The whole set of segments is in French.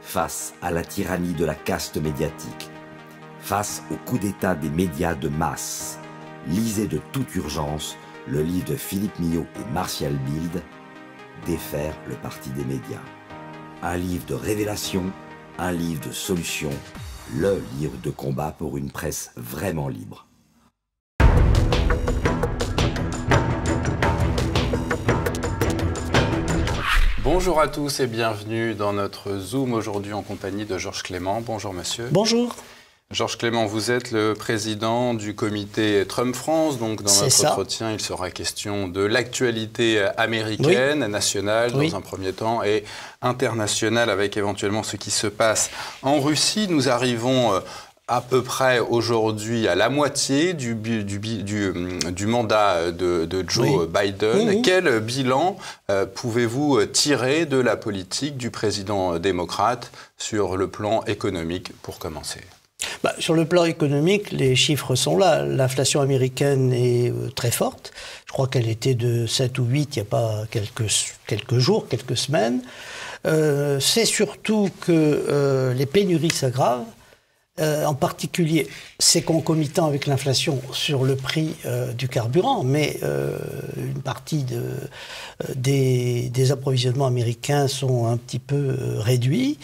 face à la tyrannie de la caste médiatique, face au coup d'État des médias de masse. Lisez de toute urgence le livre de Philippe Millot et Martial Bild, Défaire le parti des médias. Un livre de révélation, un livre de solution, le livre de combat pour une presse vraiment libre. Bonjour à tous et bienvenue dans notre Zoom aujourd'hui en compagnie de Georges Clément. Bonjour monsieur. Bonjour. Georges Clément, vous êtes le président du comité Trump France. Donc dans notre entretien, il sera question de l'actualité américaine, nationale dans un premier temps et internationale avec éventuellement ce qui se passe en Russie. Nous arrivons à peu près aujourd'hui à la moitié du mandat de Joe Biden. Quel bilan pouvez-vous tirer de la politique du président démocrate sur le plan économique pour commencer ? Sur le plan économique, les chiffres sont là. L'inflation américaine est très forte. Je crois qu'elle était de 7 ou 8 il n'y a pas quelques jours, quelques semaines. C'est surtout que les pénuries s'aggravent. En particulier, c'est concomitant avec l'inflation sur le prix du carburant, mais une partie des approvisionnements américains sont un petit peu réduits.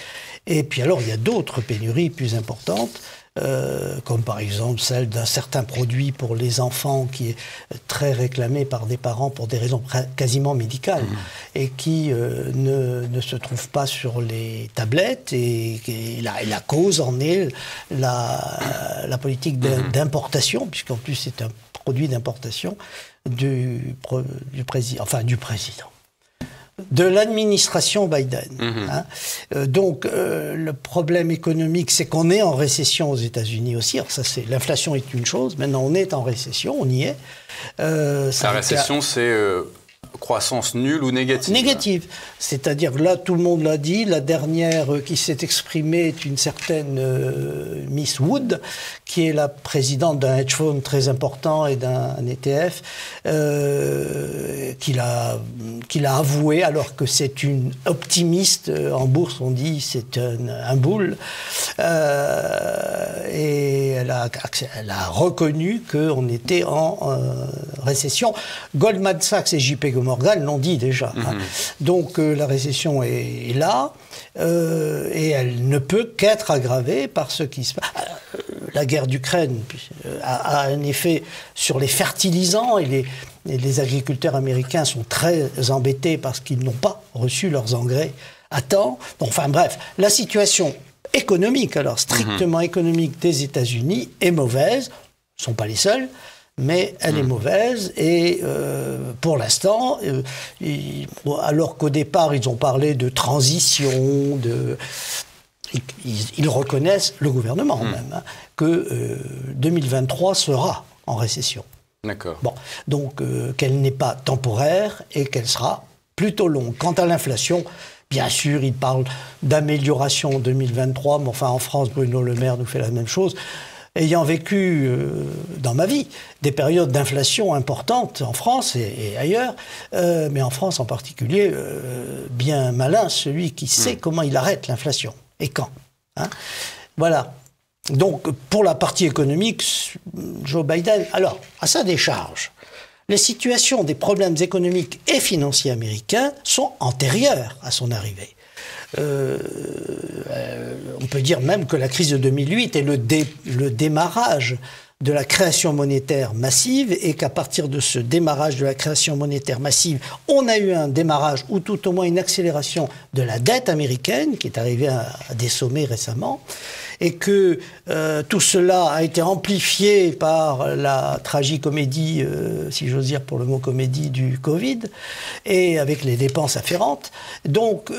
Et puis alors, il y a d'autres pénuries plus importantes, comme par exemple celle d'un certain produit pour les enfants qui est très réclamé par des parents pour des raisons quasiment médicales et qui ne se trouve pas sur les tablettes et la cause en est la politique d'importation, puisqu'en plus c'est un produit d'importation du président. De l'administration Biden. Donc, le problème économique, c'est qu'on est en récession aux États-Unis aussi. Alors ça, l'inflation est une chose. Maintenant, on est en récession, on y est. La récession, c'est croissance nulle ou négative? Négative. C'est-à-dire, là, tout le monde l'a dit, la dernière qui s'est exprimée est une certaine Miss Wood, qui est la présidente d'un hedge fund très important et d'un ETF, qu'il a avoué, alors que c'est une optimiste. En bourse, on dit c'est un bull. Et elle a reconnu qu'on était en récession. Goldman Sachs et JP Morgan l'ont dit déjà. Donc la récession est là et elle ne peut qu'être aggravée par ce qui se passe. La guerre d'Ukraine a un effet sur les fertilisants et les agriculteurs américains sont très embêtés parce qu'ils n'ont pas reçu leurs engrais à temps. Enfin bref, la situation économique, alors strictement économique des États-Unis est mauvaise. Ils ne sont pas les seuls. Mais elle est mauvaise et pour l'instant, alors qu'au départ ils ont parlé de transition, ils reconnaissent, le gouvernement même, que 2023 sera en récession. D'accord. Bon, donc qu'elle n'est pas temporaire et qu'elle sera plutôt longue. Quant à l'inflation, bien sûr, ils parlent d'amélioration en 2023, mais enfin en France, Bruno Le Maire nous fait la même chose. Ayant vécu dans ma vie des périodes d'inflation importantes en France et ailleurs, mais en France en particulier, bien malin celui qui sait comment il arrête l'inflation et quand. Voilà. Donc pour la partie économique, Joe Biden, alors à sa décharge, les situations des problèmes économiques et financiers américains sont antérieures à son arrivée. On peut dire même que la crise de 2008 est le démarrage de la création monétaire massive et qu'à partir de ce démarrage de la création monétaire massive, on a eu un démarrage ou tout au moins une accélération de la dette américaine qui est arrivée à des sommets récemment et que tout cela a été amplifié par la tragicomédie, si j'ose dire pour le mot comédie, du Covid et avec les dépenses afférentes. Donc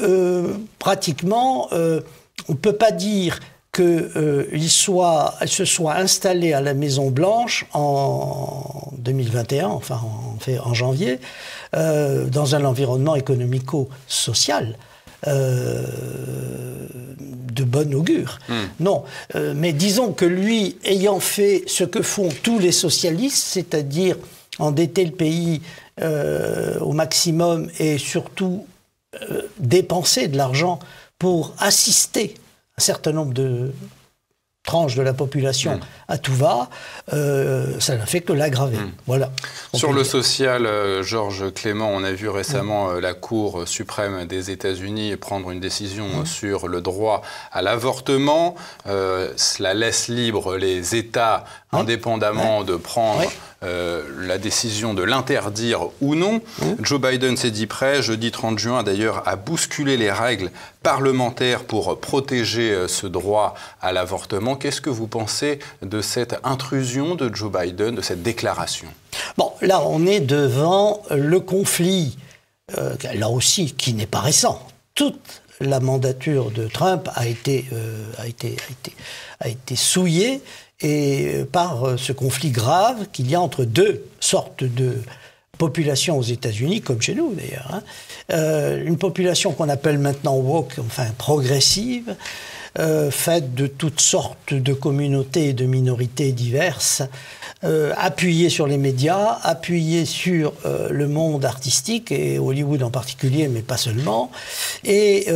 pratiquement, on ne peut pas dire qu'elle se soit installée à la Maison-Blanche en 2021, enfin en janvier, dans un environnement économico-social de bon augure. Non, mais disons que lui, ayant fait ce que font tous les socialistes, c'est-à-dire endetter le pays au maximum et surtout dépenser de l'argent pour assister un certain nombre de tranches de la population à tout va, ça n'a fait que l'aggraver. Voilà. Sur le social, Georges Clément, on a vu récemment la Cour suprême des États-Unis prendre une décision sur le droit à l'avortement. Cela laisse libre les États indépendamment de prendre la décision de l'interdire ou non. Joe Biden s'est dit prêt, jeudi 30 juin d'ailleurs, à bousculer les règles parlementaires pour protéger ce droit à l'avortement. Qu'est-ce que vous pensez de cette intrusion de Joe Biden, de cette déclaration? Bon, là, on est devant le conflit, là aussi, qui n'est pas récent. Toute la mandature de Trump a été souillée par ce conflit grave qu'il y a entre deux sortes de populations aux États-Unis, comme chez nous d'ailleurs. Une population qu'on appelle maintenant woke, enfin progressive, faite de toutes sortes de communautés et de minorités diverses, appuyée sur les médias, appuyée sur le monde artistique, et Hollywood en particulier, mais pas seulement, et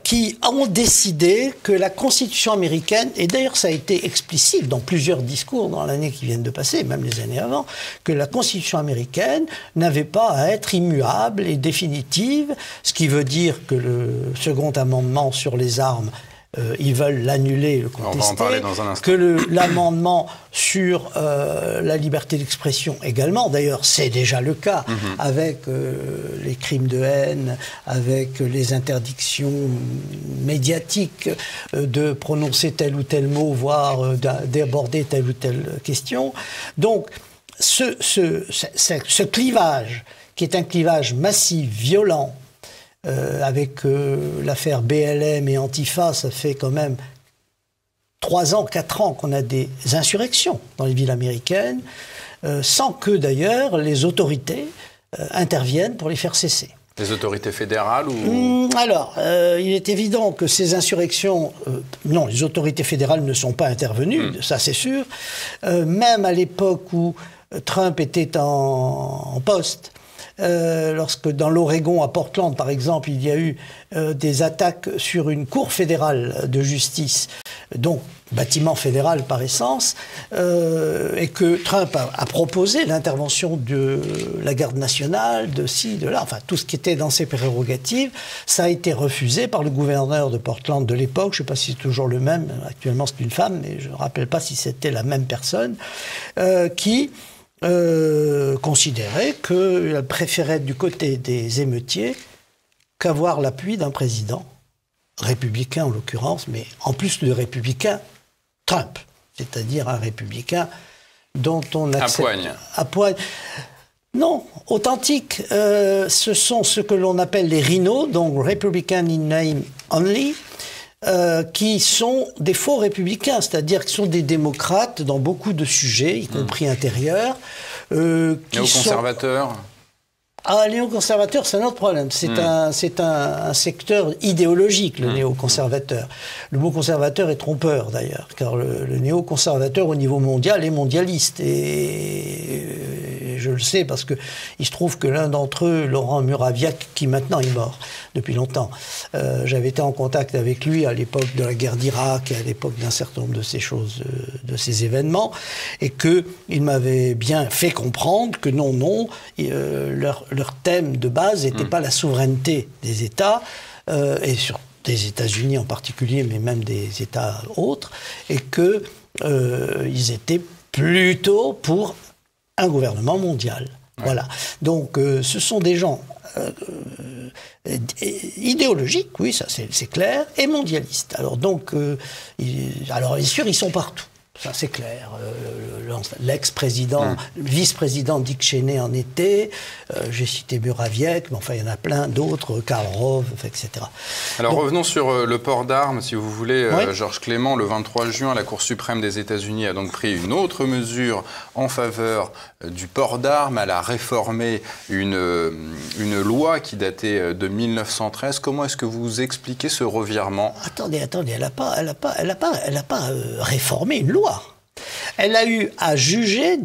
qui ont décidé que la Constitution américaine, et d'ailleurs ça a été explicite dans plusieurs discours dans l'année qui vient de passer, même les années avant, que la Constitution américaine n'avait pas à être immuable et définitive, ce qui veut dire que le second amendement sur les armes, ils veulent l'annuler, le contester. On va en parler dans un instant. Que l'amendement sur la liberté d'expression également, d'ailleurs c'est déjà le cas, avec les crimes de haine, avec les interdictions médiatiques de prononcer tel ou tel mot, voire d'aborder telle ou telle question. Donc ce clivage, qui est un clivage massif, violent, avec l'affaire BLM et Antifa, ça fait quand même 3 ans, 4 ans qu'on a des insurrections dans les villes américaines, sans que d'ailleurs les autorités interviennent pour les faire cesser. Les autorités fédérales ou... Alors, il est évident que ces insurrections... non, les autorités fédérales ne sont pas intervenues, ça c'est sûr. Même à l'époque où Trump était en poste, lorsque dans l'Oregon, à Portland par exemple, il y a eu des attaques sur une cour fédérale de justice, donc bâtiment fédéral par essence, et que Trump a proposé l'intervention de la garde nationale, de ci, de là, enfin tout ce qui était dans ses prérogatives, ça a été refusé par le gouverneur de Portland de l'époque, je ne sais pas si c'est toujours le même, actuellement c'est une femme, mais je ne me rappelle pas si c'était la même personne, qui... considérait qu'elle préférait être du côté des émeutiers qu'avoir l'appui d'un président, républicain en l'occurrence, mais en plus le républicain Trump, c'est-à-dire un républicain dont on accepte... À poigne. Non, authentique. Ce sont ce que l'on appelle les rhinos, donc Republican in name only, qui sont des faux républicains, c'est-à-dire qui sont des démocrates dans beaucoup de sujets, y compris intérieurs. Néoconservateurs. Ah, les néoconservateurs, c'est un autre problème. C'est un secteur idéologique, le néoconservateur. Le mot conservateur est trompeur, d'ailleurs, car le néoconservateur, au niveau mondial, est mondialiste. Et je le sais parce que il se trouve que l'un d'entre eux, Laurent Muraviac, qui maintenant est mort depuis longtemps, j'avais été en contact avec lui à l'époque de la guerre d'Irak et à l'époque d'un certain nombre de ces choses, de ces événements, et qu'il m'avait bien fait comprendre que non, leur thème de base n'était pas la souveraineté des États, et sur des États-Unis en particulier, mais même des États autres, et qu'ils étaient plutôt pour un gouvernement mondial. Ouais. Voilà. Donc, ce sont des gens idéologiques, oui, ça c'est clair, et mondialistes. Alors, donc, alors, bien sûr, ils sont partout. Ça, c'est clair. L'ex-président, vice-président Dick Cheney en était. J'ai cité Muraviec, mais enfin, il y en a plein d'autres, Karl Rove, etc. Alors, revenons sur le port d'armes, si vous voulez. Georges Clément, le 23 juin, la Cour suprême des États-Unis a donc pris une autre mesure en faveur du port d'armes. Elle a réformé une loi qui datait de 1913. Comment est-ce que vous expliquez ce revirement? Attendez, elle n'a pas réformé une loi. Elle a eu à juger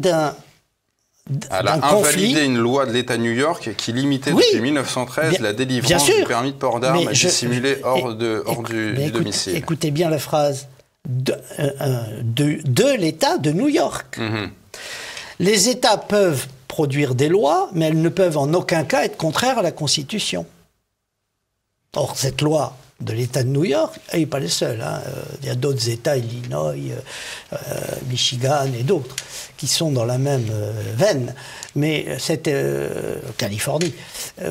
Elle a invalidé une loi de l'État de New York qui limitait depuis 1913 la délivrance du permis de port d'armes dissimulé hors du domicile. Écoutez bien la phrase de l'État de New York. Les États peuvent produire des lois, mais elles ne peuvent en aucun cas être contraires à la Constitution. Or, cette loi de l'État de New York, elle n'est pas les seuls. Il y a d'autres États, Illinois, Michigan et d'autres, qui sont dans la même veine. Mais Californie.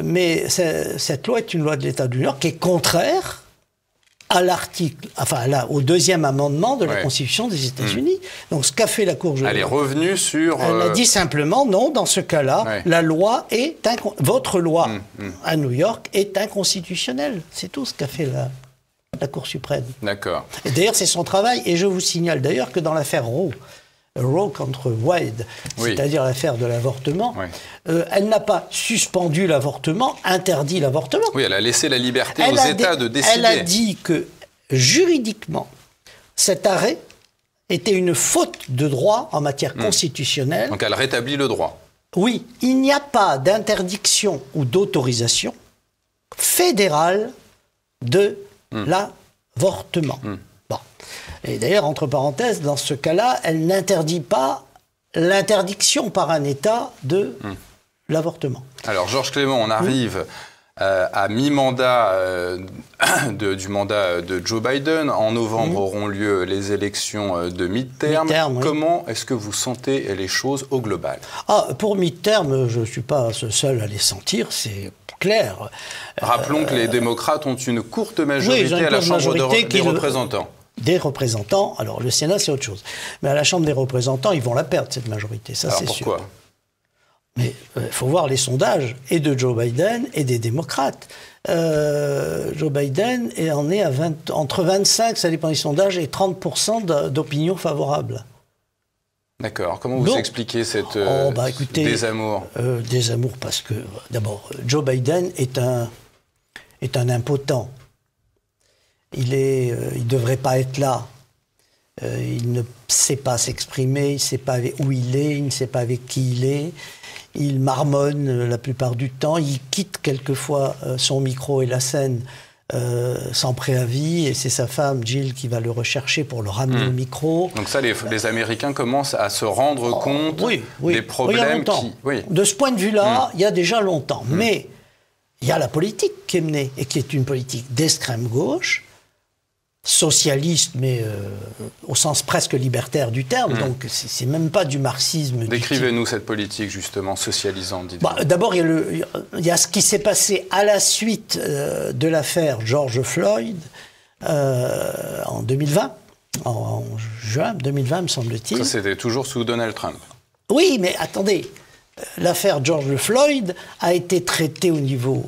Mais cette loi est une loi de l'État de New York qui est contraire à l'article, au deuxième amendement de la Constitution des États-Unis. Donc, ce qu'a fait la Cour... Elle est revenue sur... Elle a dit simplement, non, dans ce cas-là, la loi est... Votre loi à New York est inconstitutionnelle. C'est tout ce qu'a fait la Cour suprême. D'accord. Et d'ailleurs, c'est son travail. Et je vous signale d'ailleurs que dans l'affaire Roe contre Wade, c'est-à-dire l'affaire de l'avortement, elle n'a pas suspendu l'avortement, interdit l'avortement. Oui, elle a laissé la liberté aux États de décider. Elle a dit que, juridiquement, cet arrêt était une faute de droit en matière constitutionnelle. Donc elle rétablit le droit. Oui, il n'y a pas d'interdiction ou d'autorisation fédérale de l'avortement. Bon. Et d'ailleurs, entre parenthèses, dans ce cas-là, elle n'interdit pas l'interdiction par un État de l'avortement. Alors, Georges Clément, on arrive à mi-mandat du mandat de Joe Biden. En novembre auront lieu les élections de mi-terme. Comment est-ce que vous sentez les choses au global? Pour mi-terme, je ne suis pas seul à les sentir, c'est clair. Rappelons que les démocrates ont une courte majorité à la Chambre des représentants. Des représentants, alors le Sénat c'est autre chose, mais à la Chambre des représentants ils vont la perdre cette majorité, ça c'est sûr. Pourquoi ? Mais il faut voir les sondages et de Joe Biden et des démocrates. Joe Biden en est à entre 25, ça dépend des sondages, et 30% d'opinion favorable. D'accord. Comment vous expliquez cette désamour? Désamour parce que, d'abord, Joe Biden est un impotent. Il ne devrait pas être là. Il ne sait pas s'exprimer, il ne sait pas où il est, il ne sait pas avec qui il est. Il marmonne la plupart du temps. Il quitte quelquefois son micro et la scène sans préavis. Et c'est sa femme, Jill, qui va le rechercher pour le ramener au micro. Donc ça, les Américains commencent à se rendre compte des problèmes De ce point de vue-là, il y a déjà longtemps. Mais il y a la politique qui est menée, et qui est une politique d'extrême gauche, socialiste, mais au sens presque libertaire du terme, donc c'est même pas du marxisme. Décrivez-nous cette politique, justement, socialisante. D'abord, il y a ce qui s'est passé à la suite de l'affaire George Floyd en 2020, en juin 2020, me semble-t-il. Ça, c'était toujours sous Donald Trump. Oui, mais attendez, l'affaire George Floyd a été traitée au niveau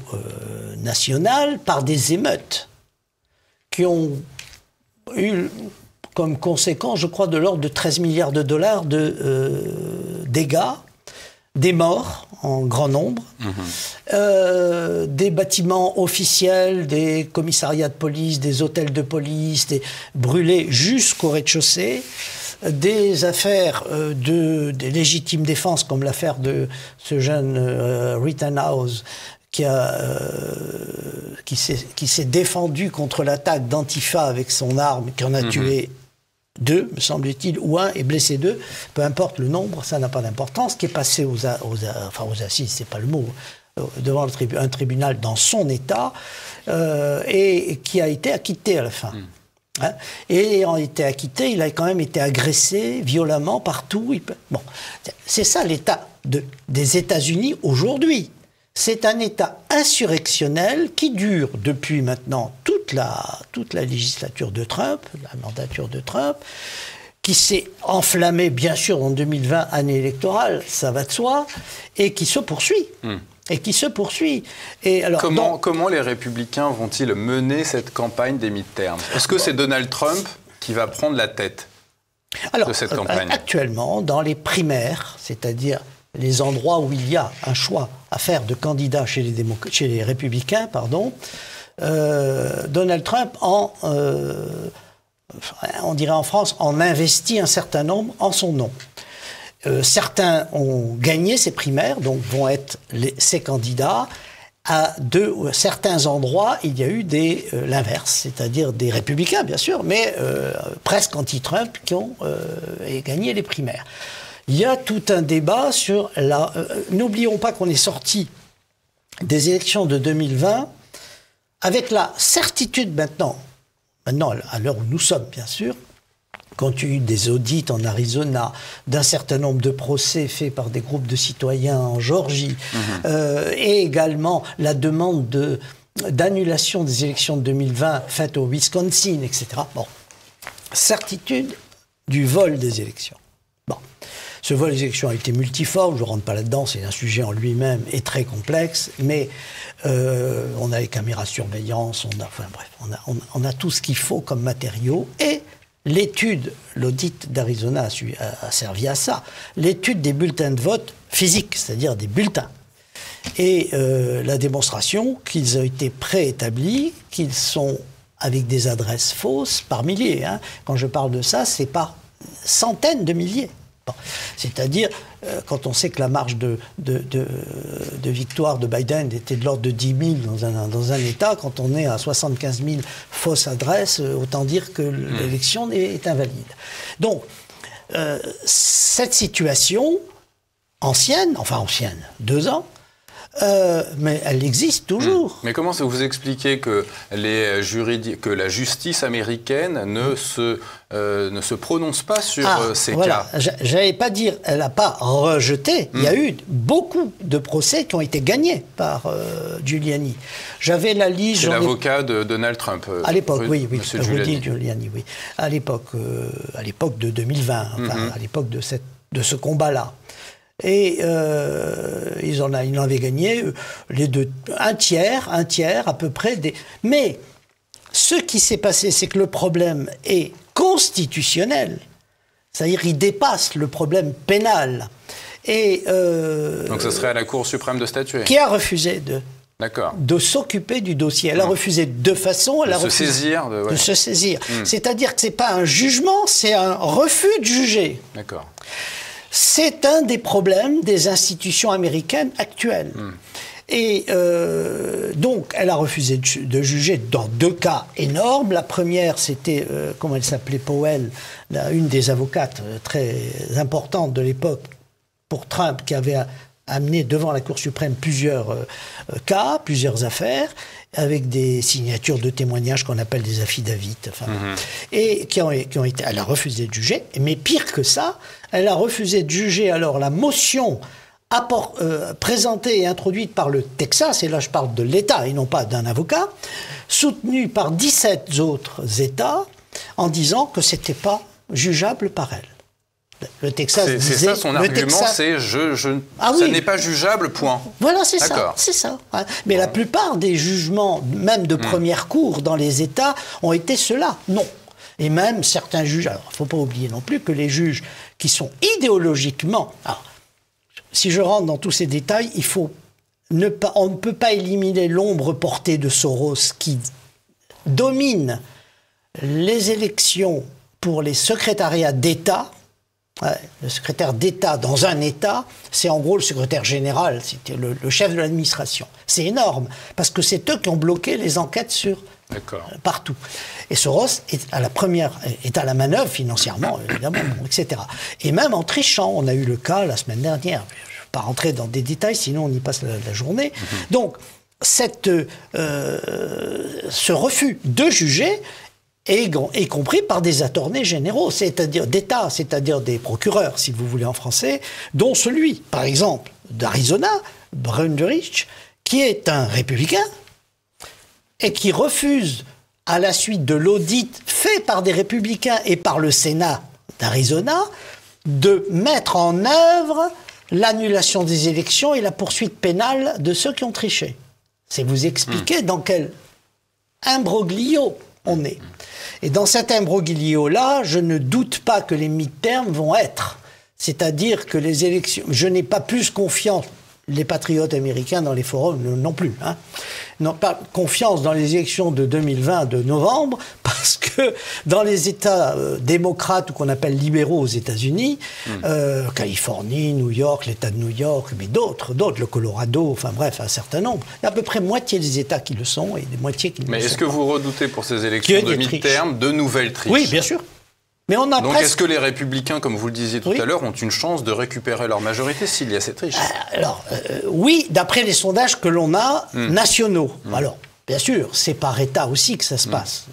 national par des émeutes qui ont eu comme conséquence, je crois, de l'ordre de 13 milliards de dollars de dégâts, des morts en grand nombre, des bâtiments officiels, des commissariats de police, des hôtels de police, brûlés jusqu'au rez-de-chaussée, des affaires des légitimes défenses, comme l'affaire de ce jeune Rittenhouse, qui s'est défendu contre l'attaque d'Antifa avec son arme, qui en a tué 2, me semble-t-il, ou 1 et blessé 2, peu importe le nombre, ça n'a pas d'importance, qui est passé aux assises, c'est pas le mot, devant un tribunal dans son État, et qui a été acquitté à la fin. Et ayant été acquitté, il a quand même été agressé violemment partout. Bon, c'est ça l'État des États-Unis aujourd'hui. C'est un État insurrectionnel qui dure depuis maintenant toute la législature de Trump, la mandature de Trump, qui s'est enflammé, bien sûr, en 2020, année électorale, ça va de soi, et qui se poursuit. Et alors, comment les Républicains vont-ils mener cette campagne des midterms? Est-ce que c'est Donald Trump qui va prendre la tête de cette campagne? Actuellement, dans les primaires, c'est-à-dire les endroits où il y a un choix à faire de candidats chez les républicains, Donald Trump on dirait en France, en investit un certain nombre en son nom. certains ont gagné ces primaires, donc vont être ces candidats. À certains endroits, il y a eu l'inverse, c'est-à-dire des républicains, bien sûr, mais presque anti-Trump qui ont gagné les primaires. Il y a tout un débat sur la... N'oublions pas qu'on est sorti des élections de 2020 avec la certitude maintenant, à l'heure où nous sommes, bien sûr, compte tenu des audits en Arizona, d'un certain nombre de procès faits par des groupes de citoyens en Géorgie, et également la demande d'annulation des élections de 2020 faites au Wisconsin, etc. Bon, certitude du vol des élections. Bon, ce vol des élections a été multiforme, je ne rentre pas là-dedans, c'est un sujet en lui-même et très complexe, mais on a les caméras de surveillance, on a tout ce qu'il faut comme matériaux, et l'étude, l'audit d'Arizona a servi à ça, l'étude des bulletins de vote physiques, c'est-à-dire des bulletins. Et la démonstration qu'ils ont été préétablis, qu'ils sont avec des adresses fausses par milliers. Hein. Quand je parle de ça, c'est par centaines de milliers. Bon. C'est-à-dire, quand on sait que la marge de victoire de Biden était de l'ordre de 10 000 dans un État, quand on est à 75 000 fausses adresses, autant dire que l'élection est invalide. Donc, cette situation ancienne, 2 ans, mais elle existe toujours. Mais comment vous expliquez que la justice américaine ne se prononce pas sur ces cas? J'allais pas dire, elle n'a pas rejeté. Il y a eu beaucoup de procès qui ont été gagnés par Giuliani. J'avais la liste. C'est l'avocat de Donald Trump. À l'époque, oui, Rudy Giuliani, oui. À l'époque de 2020, à l'époque de ce combat-là. Et il en avait gagné les deux, un tiers à peu près. Mais ce qui s'est passé, c'est que le problème est constitutionnel. C'est-à-dire qu'il dépasse le problème pénal. Et, donc ce serait à la Cour suprême de statuer. Qui a refusé de s'occuper du dossier. Elle a refusé de deux façons. Elle a refusé de se saisir. C'est-à-dire que ce n'est pas un jugement, c'est un refus de juger. D'accord. C'est un des problèmes des institutions américaines actuelles. Et donc, elle a refusé de juger dans 2 cas énormes. La première, c'était, comment elle s'appelait, Powell, une des avocates très importantes de l'époque pour Trump, qui avait amené devant la Cour suprême plusieurs cas, plusieurs affaires, avec des signatures de témoignages qu'on appelle des affidavits, et qui ont été... Elle a refusé de juger, mais pire que ça, elle a refusé de juger alors la motion présentée et introduite par le Texas, et là je parle de l'État et non pas d'un avocat, soutenue par 17 autres États, en disant que c'était pas jugeable par elle. Le Texas disait... C'est ça son argument, c'est ça n'est pas jugeable, point. Voilà, c'est ça. C'est ça. Ouais. Mais la plupart des jugements, même de première cour dans les États, ont été ceux-là. Non. Et même certains juges... Alors, il ne faut pas oublier non plus que les juges qui sont idéologiquement... Alors, si je rentre dans tous ces détails, on ne peut pas éliminer l'ombre portée de Soros qui domine les élections pour les secrétariats d'État. Le secrétaire d'État dans un État, c'est en gros le secrétaire général, c'était le chef de l'administration. C'est énorme, parce que c'est eux qui ont bloqué les enquêtes partout. Et Soros est à la manœuvre financièrement, évidemment, etc. Et même en trichant, on a eu le cas la semaine dernière. Je ne vais pas rentrer dans des détails, sinon on y passe la journée. Donc, ce refus de juger, y compris par des attorneys généraux, c'est-à-dire d'État, c'est-à-dire des procureurs, si vous voulez en français, dont celui, par exemple, d'Arizona, Brundage, qui est un républicain et qui refuse, à la suite de l'audit fait par des républicains et par le Sénat d'Arizona, de mettre en œuvre l'annulation des élections et la poursuite pénale de ceux qui ont triché. C'est vous expliquer dans quel imbroglio on est. Et dans cet imbroglio-là, je ne doute pas que les midterms vont être. C'est-à-dire que les élections... Je n'ai pas plus confiance, les patriotes américains dans les forums non plus. Hein. N'ont pas confiance dans les élections de 2020 de novembre, parce que dans les États démocrates, ou qu'on appelle libéraux aux États-Unis, Californie, New York, l'État de New York, mais d'autres, le Colorado, enfin bref, un certain nombre. Il y a à peu près moitié des États qui le sont et des moitiés qui ne le sont pas. Mais est-ce que vous redoutez pour ces élections de mi-terme de nouvelles triches? Oui, bien sûr. Mais on a donc est-ce que les Républicains, comme vous le disiez tout à l'heure, ont une chance de récupérer leur majorité s'il y a cette triche? Alors, oui, d'après les sondages que l'on a nationaux. Alors, bien sûr, c'est par État aussi que ça se passe,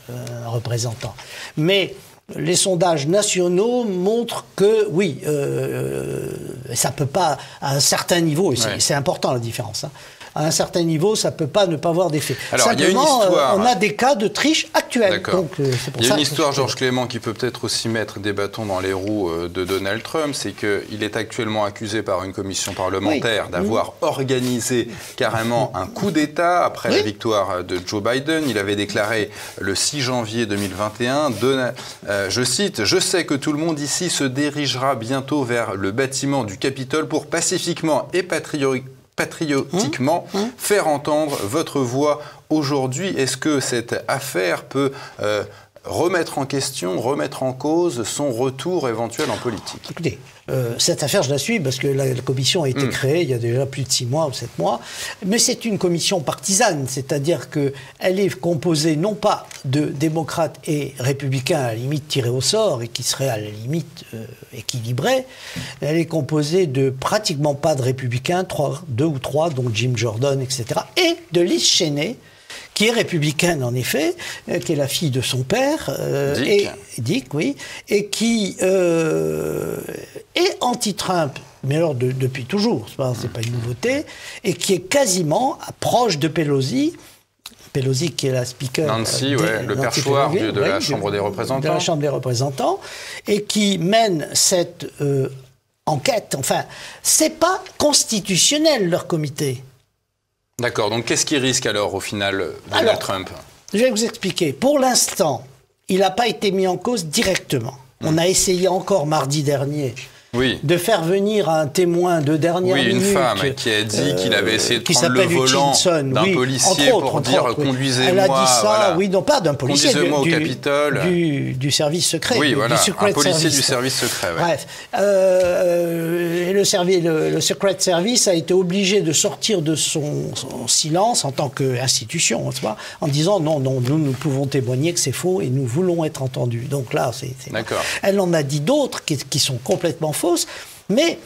représentant. Mais les sondages nationaux montrent que, oui, ça peut pas, à un certain niveau, et c'est important la différence, hein, à un certain niveau, ça ne peut pas ne pas avoir d'effet. Alors, simplement, il y a une histoire. On a des cas de triche actuels. Donc, il y a une histoire, Georges Clément, qui peut peut-être aussi mettre des bâtons dans les roues de Donald Trump. C'est qu'il est actuellement accusé par une commission parlementaire d'avoir organisé carrément un coup d'État après la victoire de Joe Biden. Il avait déclaré le 6 janvier 2021, je cite, « Je sais que tout le monde ici se dirigera bientôt vers le bâtiment du Capitole pour pacifiquement et patriotiquement faire entendre votre voix aujourd'hui. » Est-ce que cette affaire peut remettre en question, remettre en cause son retour éventuel en politique? Écoutez, cette affaire, je la suis parce que la commission a été créée il y a déjà plus de 6 mois ou 7 mois. Mais c'est une commission partisane, c'est-à-dire qu'elle est composée non pas de démocrates et républicains à la limite tirés au sort et qui seraient à la limite équilibrés. Elle est composée de pratiquement pas de républicains, 2 ou 3, dont Jim Jordan, etc. Et de Liz Cheney, qui est républicaine en effet, qui est la fille de son père, Dick, oui, et qui est anti-Trump, mais alors depuis toujours, c'est pas une nouveauté, et qui est quasiment proche de Pelosi qui est la speaker... Nancy, le perchoir de la Chambre des représentants. De la Chambre des représentants, et qui mène cette enquête. Enfin, c'est pas constitutionnel, leur comité. D'accord, donc qu'est-ce qui risque alors au final Donald Trump? Je vais vous expliquer. Pour l'instant, il n'a pas été mis en cause directement. On a essayé encore mardi dernier de faire venir un témoin de dernière minute. Oui, une femme qui a dit qu'il avait essayé de prendre le volant d'un policier pour dire « conduisez-moi ». Elle a dit ça, non pas d'un policier, conduisez-moi au Capitole. Du service secret. Oui, voilà, un policier du service secret. Bref, et le Secret Service a été obligé de sortir de son silence en tant qu'institution, en disant « Non, nous pouvons témoigner que c'est faux et nous voulons être entendus ». Donc là, D'accord. Elle en a dit d'autres qui sont complètement fausses. Mais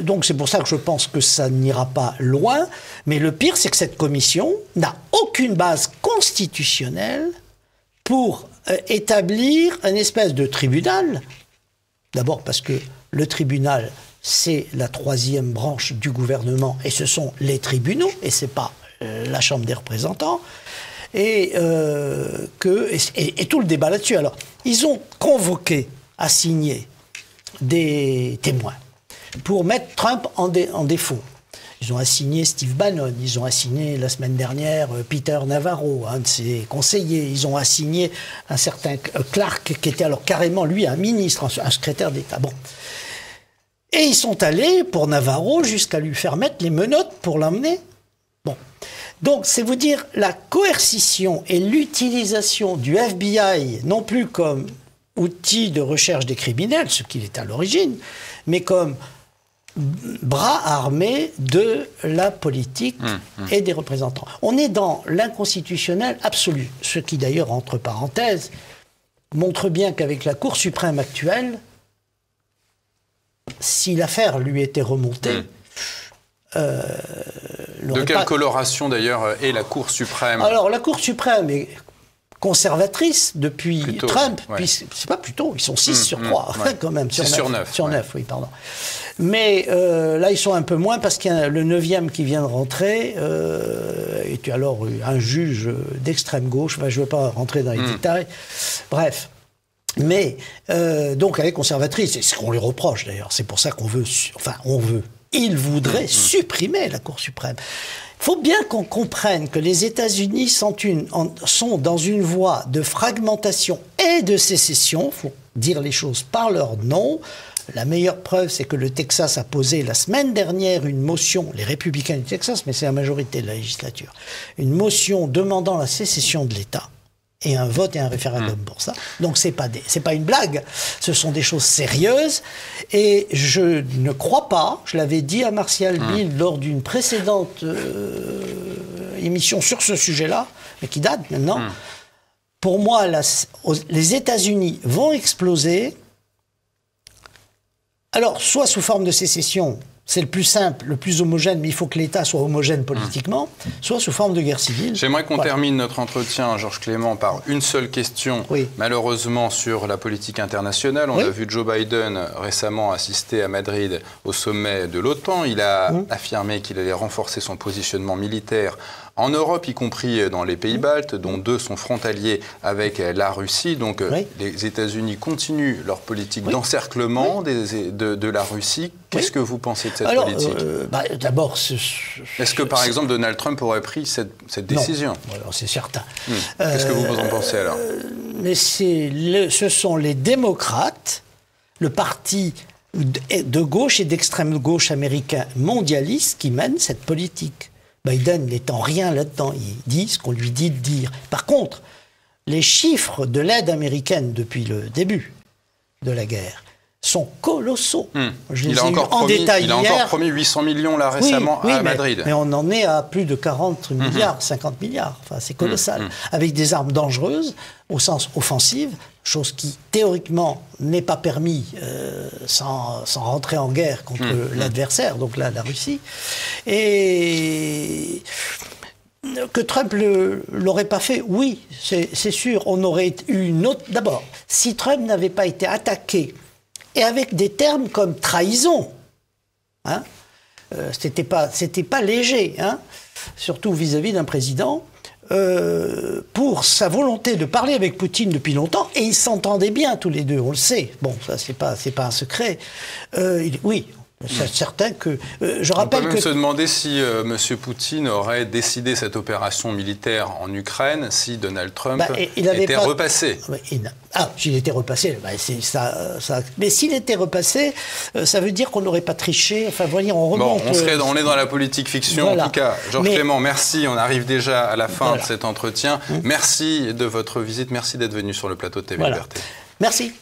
donc c'est pour ça que je pense que ça n'ira pas loin. Mais le pire, c'est que cette commission n'a aucune base constitutionnelle pour établir une espèce de tribunal. D'abord parce que le tribunal, c'est la 3e branche du gouvernement et ce sont les tribunaux et c'est pas la Chambre des représentants. Et tout le débat là-dessus. Alors, ils ont convoqué, assigné des témoins pour mettre Trump en défaut. Ils ont assigné Steve Bannon, ils ont assigné la semaine dernière Peter Navarro, un de ses conseillers, ils ont assigné un certain Clark qui était alors carrément lui un ministre, un secrétaire d'État. Bon. Et ils sont allés pour Navarro jusqu'à lui faire mettre les menottes pour l'emmener. Bon. Donc, c'est vous dire la coercition et l'utilisation du FBI, non plus comme outil de recherche des criminels, ce qu'il est à l'origine, mais comme bras armé de la politique et des représentants. On est dans l'inconstitutionnel absolu, ce qui d'ailleurs, entre parenthèses, montre bien qu'avec la Cour suprême actuelle, si l'affaire lui était remontée... de quelle coloration d'ailleurs est la Cour suprême? Alors la Cour suprême est conservatrice depuis plutôt, Trump, puis c'est pas plutôt, ils sont 6 sur 3 quand même, sur 9. Sur 9, oui, pardon. Mais là, ils sont un peu moins parce qu'il y a le 9e qui vient de rentrer, et alors un juge d'extrême gauche, je ne vais pas rentrer dans les détails, bref. Mais, donc elle est conservatrice, et c'est ce qu'on lui reproche d'ailleurs, c'est pour ça qu'on veut, il voudrait supprimer la Cour suprême. Il faut bien qu'on comprenne que les États-Unis sont dans une voie de fragmentation et de sécession. Il faut dire les choses par leur nom. La meilleure preuve, c'est que le Texas a posé la semaine dernière une motion, les républicains du Texas, mais c'est la majorité de la législature, une motion demandant la sécession de l'État. Et un vote et un référendum pour ça. Donc c'est pas une blague, ce sont des choses sérieuses. Et je ne crois pas, je l'avais dit à Martial Bild lors d'une précédente émission sur ce sujet-là, mais qui date maintenant, pour moi, les États-Unis vont exploser. Alors, soit sous forme de sécession, c'est le plus simple, le plus homogène, mais il faut que l'État soit homogène politiquement, soit sous forme de guerre civile. J'aimerais qu'on termine notre entretien, Georges Clément, par une seule question, malheureusement sur la politique internationale. On a vu Joe Biden récemment assister à Madrid au sommet de l'OTAN. Il a affirmé qu'il allait renforcer son positionnement militaire en Europe, y compris dans les pays baltes, dont 2 sont frontaliers avec la Russie. Donc les États-Unis continuent leur politique d'encerclement de la Russie. Qu'est-ce que vous pensez de cette politique? D'abord, est-ce que, par exemple, Donald Trump aurait pris cette décision? Non, c'est certain. Qu'est-ce que vous en pensez alors? Mais ce sont les démocrates, le parti de gauche et d'extrême gauche américain mondialiste qui mènent cette politique. Biden n'étant rien là-dedans, il dit ce qu'on lui dit de dire. Par contre, les chiffres de l'aide américaine depuis le début de la guerre sont colossaux. Il a encore promis 800 millions là récemment à Madrid. Mais on en est à plus de 40 milliards, 50 milliards. Enfin, c'est colossal. Avec des armes dangereuses, au sens offensive, chose qui théoriquement n'est pas permis sans rentrer en guerre contre l'adversaire, donc là, la Russie. Et que Trump l'aurait pas fait, oui, c'est sûr. On aurait eu une autre... D'abord, si Trump n'avait pas été attaqué, et avec des termes comme trahison, hein, c'était pas léger, hein, surtout vis-à-vis d'un président, pour sa volonté de parler avec Poutine depuis longtemps, et ils s'entendaient bien tous les deux, on le sait. Bon, ça c'est pas un secret. Oui. C'est certain que... je rappelle on peut même se demander si M. Poutine aurait décidé cette opération militaire en Ukraine si Donald Trump était repassé. S'il était repassé, mais s'il était repassé, ça veut dire qu'on n'aurait pas triché. Enfin, voyez, on remonte... on est dans la politique fiction. Voilà. En tout cas, Georges Clément, merci. On arrive déjà à la fin de cet entretien. Merci de votre visite. Merci d'être venu sur le plateau de TV Liberté. Merci.